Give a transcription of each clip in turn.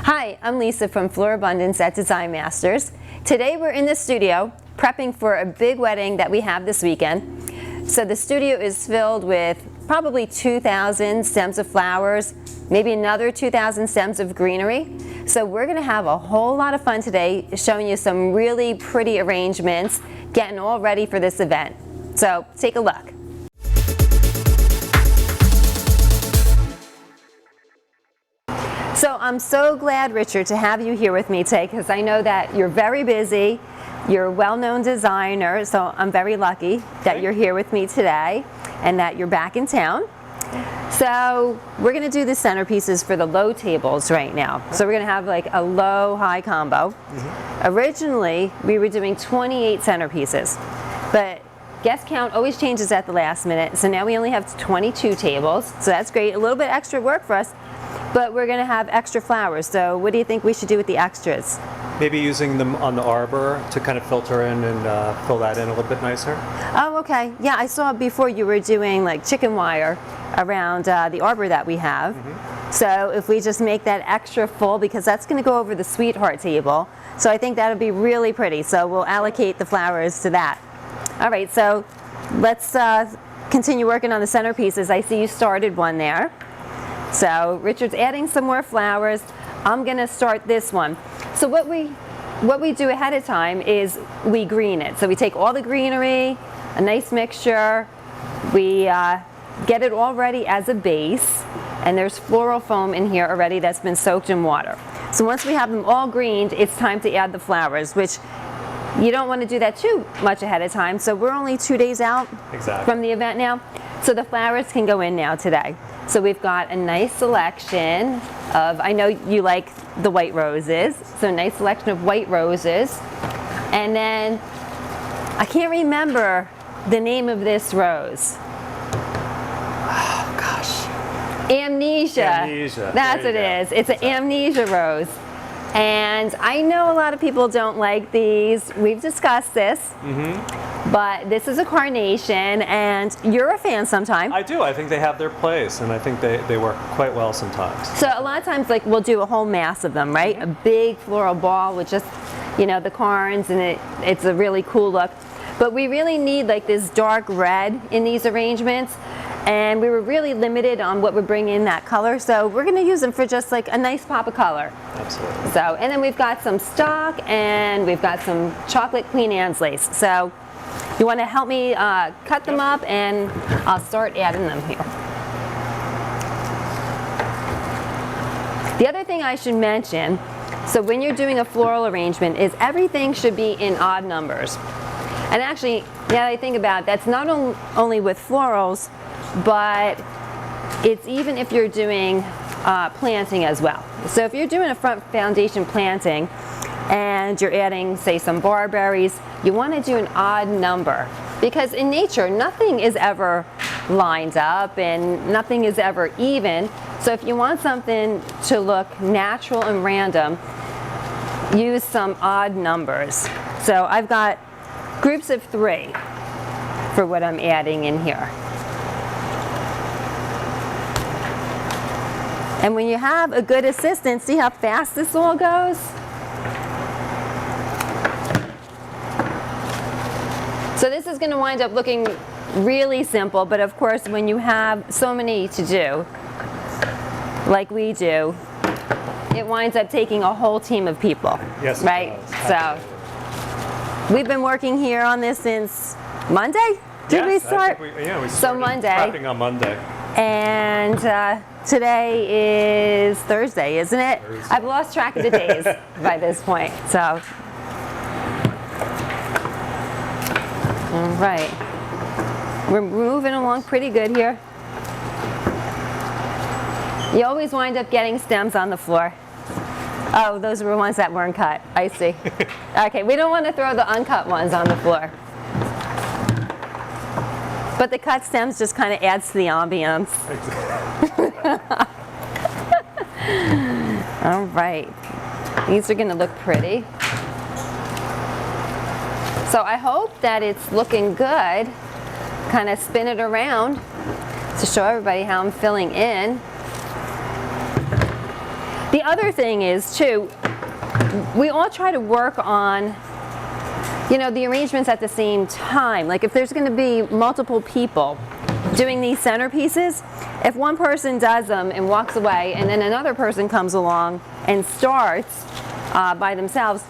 Hi, I'm Lisa from Floor Abundance at Design Masters. Today we're in the studio prepping for a big wedding that we have this weekend. So the studio is filled with probably 2,000 stems of flowers, maybe another 2,000 stems of greenery. So we're going to have a whole lot of fun today showing you some really pretty arrangements, getting all ready for this event. So take a look. So I'm so glad, Richard, to have you here with me today because I know that you're very busy. You're a well-known designer, so I'm very lucky that you're here with me today and that you're back in town. So we're going to do the centerpieces for the low tables right now. So we're going to have like a low-high combo. Originally, we were doing 28 centerpieces, but guest count always changes at the last minute. So now we only have 22 tables, so that's great. A little bit extra work for us, but we're going to have extra flowers. So what do you think we should do with the extras? Maybe using them on the arbor to kind of filter in and fill that in a little bit nicer. Oh, okay. Yeah, I saw before you were doing like chicken wire around the arbor that we have. So if we just make that extra full, because that's going to go over the sweetheart table. So I think that'll be really pretty. So we'll allocate the flowers to that. All right, so let's continue working on the centerpieces. I see you started one there. So Richard's adding some more flowers. I'm going to start this one. So what we do ahead of time is we green it. So we take all the greenery, a nice mixture, we get it all ready as a base, and there's floral foam in here already that's been soaked in water. So once we have them all greened, it's time to add the flowers, which you don't want to do that too much ahead of time. So we're only 2 days out from the event now. So the flowers can go in now today. So we've got a nice selection of, I know you like the white roses, so a nice selection of white roses. And then, I can't remember the name of this rose. Oh gosh. Amnesia. Amnesia. That's what it is. It's an amnesia rose. And I know a lot of people don't like these. We've discussed this. But this is a carnation, and you're a fan sometime. I do. I think they have their place, and I think they work quite well sometimes. So a lot of times, like, we'll do a whole mass of them, right? A big floral ball with just, you know, the carns, and it's a really cool look. But we really need like this dark red in these arrangements, and we were really limited on what would bring in that color. So we're going to use them for just like a nice pop of color. Absolutely. So, and then we've got some stock, and we've got some chocolate Queen Anne's lace. So you want to help me cut them up, and I'll start adding them here. The other thing I should mention, so when you're doing a floral arrangement, is everything should be in odd numbers. And actually, now that I think about it, that's not only with florals, but it's even if you're doing planting as well. So if you're doing a front foundation planting, and you're adding, say, some barberries, you want to do an odd number. Because in nature, nothing is ever lined up and nothing is ever even. So if you want something to look natural and random, use some odd numbers. So I've got groups of 3 for what I'm adding in here. And when you have a good assistant, see how fast this all goes? So this is going to wind up looking really simple, but of course when you have so many to do, like we do, it winds up taking a whole team of people. Yes, right? So we've been working here on this since Monday? Did we start? We started so Monday. Prepping on Monday. And today is Thursday, isn't it? Thursday. I've lost track of the days by this point. So. All right, we're moving along pretty good here. You always wind up getting stems on the floor. Oh, those were ones that weren't cut. I see. Okay, we don't want to throw the uncut ones on the floor. But the cut stems just kind of adds to the ambience. All right, these are going to look pretty. So I hope that it's looking good. Kind of spin it around to show everybody how I'm filling in. The other thing is too, we all try to work on, you know, the arrangements at the same time. Like if there's going to be multiple people doing these centerpieces, if one person does them and walks away and then another person comes along and starts by themselves,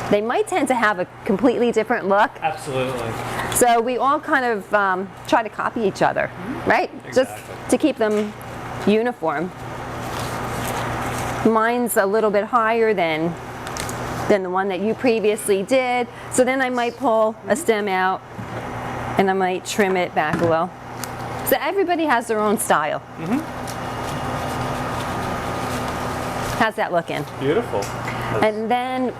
they might tend to have a completely different look. Absolutely. So we all kind of try to copy each other, right? Exactly. Just to keep them uniform. Mine's a little bit higher than the one that you previously did. So then I might pull a stem out and I might trim it back a little. So everybody has their own style. How's that looking? Beautiful. And then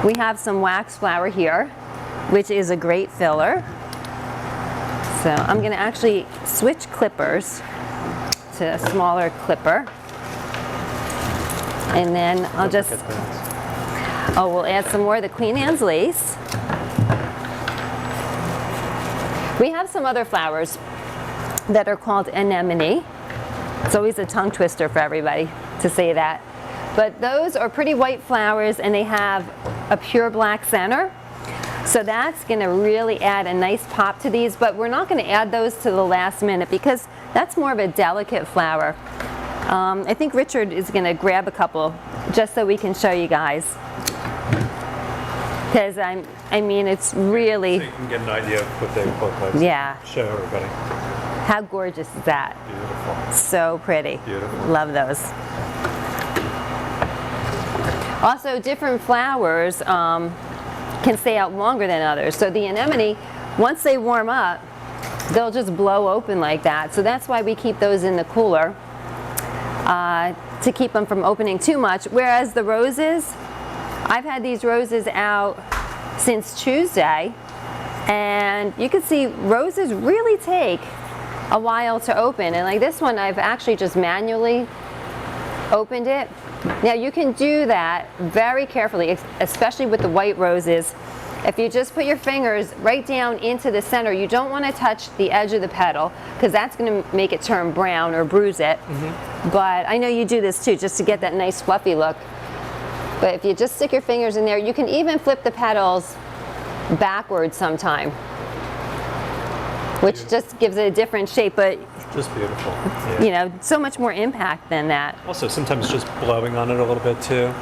we have some wax flower here, which is a great filler. So I'm going to actually switch clippers to a smaller clipper. And then I'll just, we'll add some more of the Queen Anne's lace. We have some other flowers that are called anemone. It's always a tongue twister for everybody to say that. But those are pretty white flowers and they have a pure black center. So that's going to really add a nice pop to these, but we're not going to add those to the last minute because that's more of a delicate flower. I think Richard is going to grab a couple just so we can show you guys. Because I mean, it's really... So you can get an idea of what they look like. Yeah. Show everybody. How gorgeous is that? Beautiful. So pretty. Beautiful. Love those. Also, different flowers can stay out longer than others. So the anemone, once they warm up, they'll just blow open like that. So that's why we keep those in the cooler to keep them from opening too much. Whereas the roses, I've had these roses out since Tuesday, and you can see roses really take a while to open. And like this one, I've actually just manually opened it. Now you can do that very carefully, especially with the white roses. If you just put your fingers right down into the center, you don't want to touch the edge of the petal because that's going to make it turn brown or bruise it. But I know you do this too, just to get that nice fluffy look. But if you just stick your fingers in there, you can even flip the petals backwards sometime, which just gives it a different shape, but Just beautiful. Yeah. you know, so much more impact than that. Also, sometimes just blowing on it a little bit too.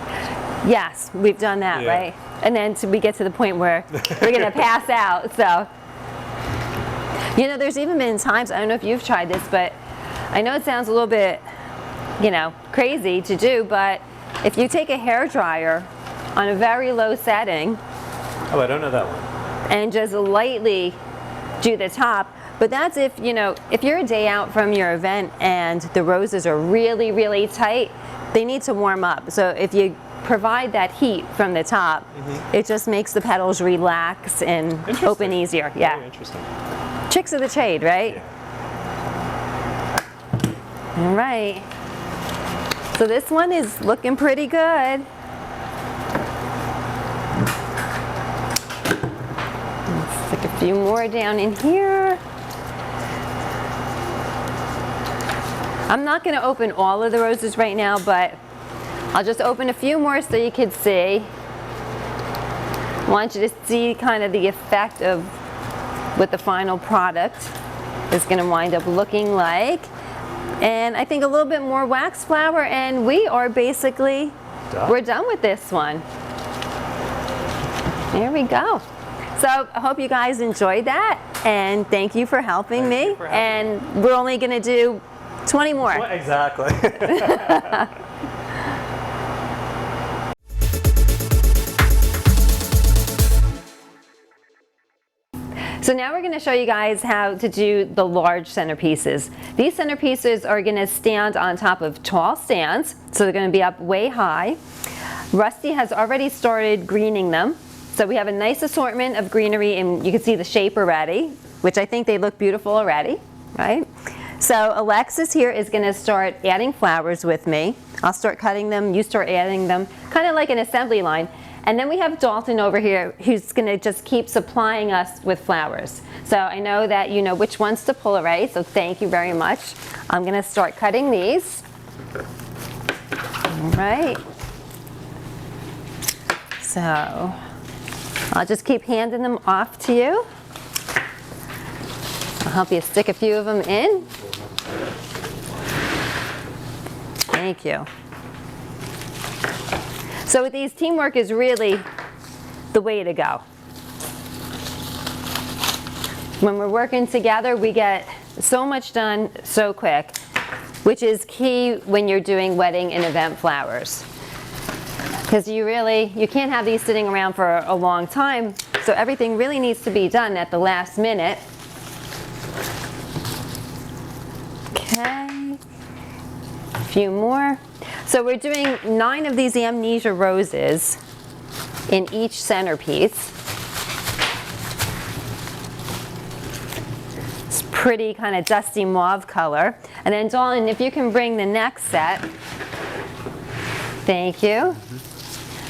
Yes, we've done that, Yeah. right? And then we get to the point where we're going to pass out. So, you know, there's even been times, I don't know if you've tried this, but I know it sounds a little bit, you know, crazy to do, but if you take a hair dryer on a very low setting Oh, I don't know that one. and just lightly do the top, but that's if, you know, if you're a day out from your event and the roses are really, really tight, they need to warm up. So if you provide that heat from the top, it just makes the petals relax and open easier. Very Yeah. interesting. Tricks of the trade, right? Yeah. All right. So this one is looking pretty good. Let's stick a few more down in here. I'm not going to open all of the roses right now, but I'll just open a few more so you can see. I want you to see kind of the effect of what the final product is going to wind up looking like. And I think a little bit more wax flower, and we are basically, we're done with this one. There we go. So I hope you guys enjoyed that, and thank you for helping me. And we're only going to do 20 more. Well, exactly. So now we're going to show you guys how to do the large centerpieces. These centerpieces are going to stand on top of tall stands, so they're going to be up way high. Rusty has already started greening them. So we have a nice assortment of greenery, and you can see the shape already, which I think they look beautiful already, right? So Alexis here is going to start adding flowers with me. I'll start cutting them, you start adding them, kind of like an assembly line. And then we have Dalton over here who's going to just keep supplying us with flowers. So I know that you know which ones to pull away, so thank you very much. I'm going to start cutting these. All right. So I'll just keep handing them off to you. I'll help you stick a few of them in. Thank you. So with these, teamwork is really the way to go. When we're working together, we get so much done so quick, which is key when you're doing wedding and event flowers. Because you can't have these sitting around for a long time, so everything really needs to be done at the last minute. Okay, a few more. So we're doing 9 of these Amnesia roses in each centerpiece. It's pretty kind of dusty mauve color. And then Dalton, if you can bring the next set. Thank you.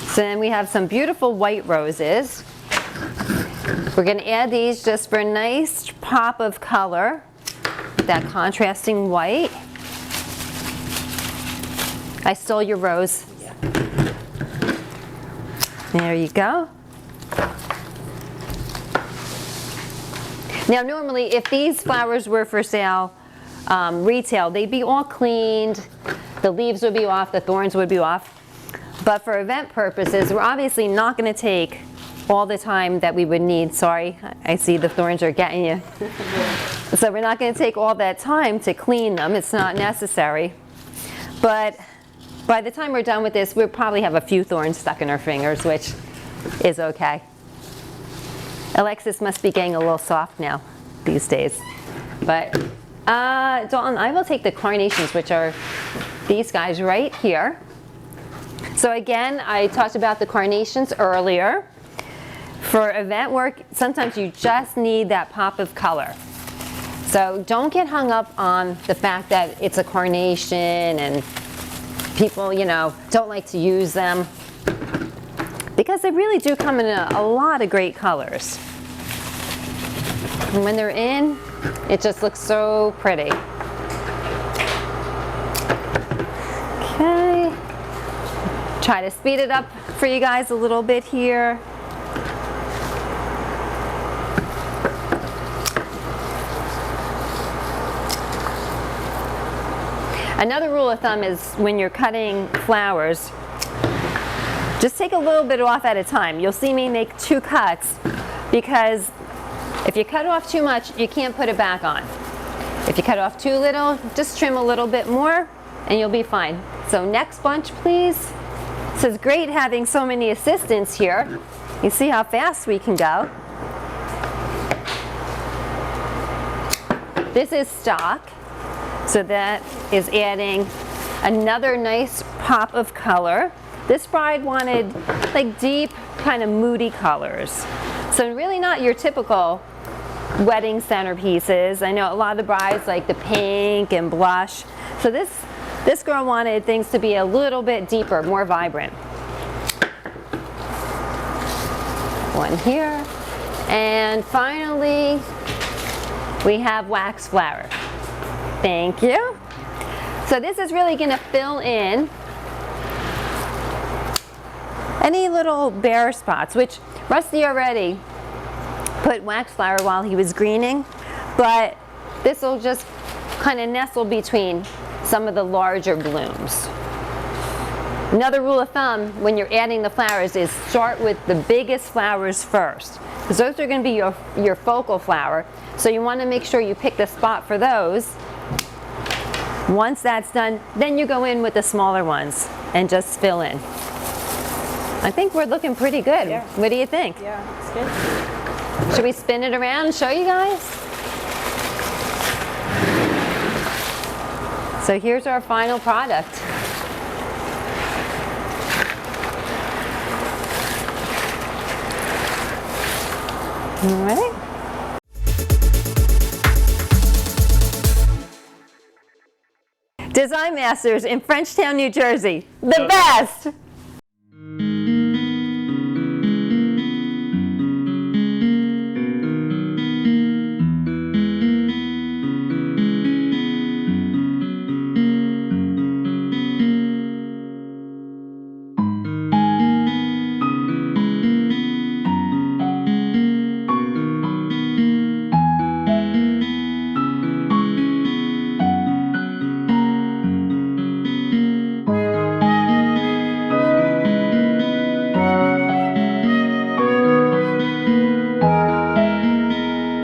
So then we have some beautiful white roses. We're going to add these just for a nice pop of color, that contrasting white. I stole your rose. There you go. Now normally if these flowers were for sale retail, they'd be all cleaned, the leaves would be off, the thorns would be off. But for event purposes, we're obviously not going to take all the time that we would need. Sorry, I see the thorns are getting you. So we're not going to take all that time to clean them. It's not necessary. But by the time we're done with this, we'll probably have a few thorns stuck in our fingers, which is okay. Alexis must be getting a little soft now these days. But Dalton, I will take the carnations, which are these guys right here. So again, I talked about the carnations earlier. For event work, sometimes you just need that pop of color. So don't get hung up on the fact that it's a carnation and people, don't like to use them, because they really do come in a lot of great colors. And when they're in, it just looks so pretty. Okay. Try to speed it up for you guys a little bit here. Another rule of thumb is when you're cutting flowers, just take a little bit off at a time. You'll see me make 2 cuts because if you cut off too much, you can't put it back on. If you cut off too little, just trim a little bit more and you'll be fine. So next bunch, please. So it's great having so many assistants here. You see how fast we can go. This is stock. So that is adding another nice pop of color. This bride wanted like deep, kind of moody colors. So really not your typical wedding centerpieces. I know a lot of the brides like the pink and blush. So this girl wanted things to be a little bit deeper, more vibrant. One here. And finally, we have wax flower. Thank you. So this is really going to fill in any little bare spots, which Rusty already put wax flower while he was greening, but this will just kind of nestle between some of the larger blooms. Another rule of thumb when you're adding the flowers is start with the biggest flowers first, because those are going to be your focal flower. So you want to make sure you pick the spot for those. Once that's done, then you go in with the smaller ones and just fill in. I think we're looking pretty good. Yeah. What do you think? Yeah, it's good. Should we spin it around and show you guys? So here's our final product. All right. Design Masters in Frenchtown, New Jersey. The best!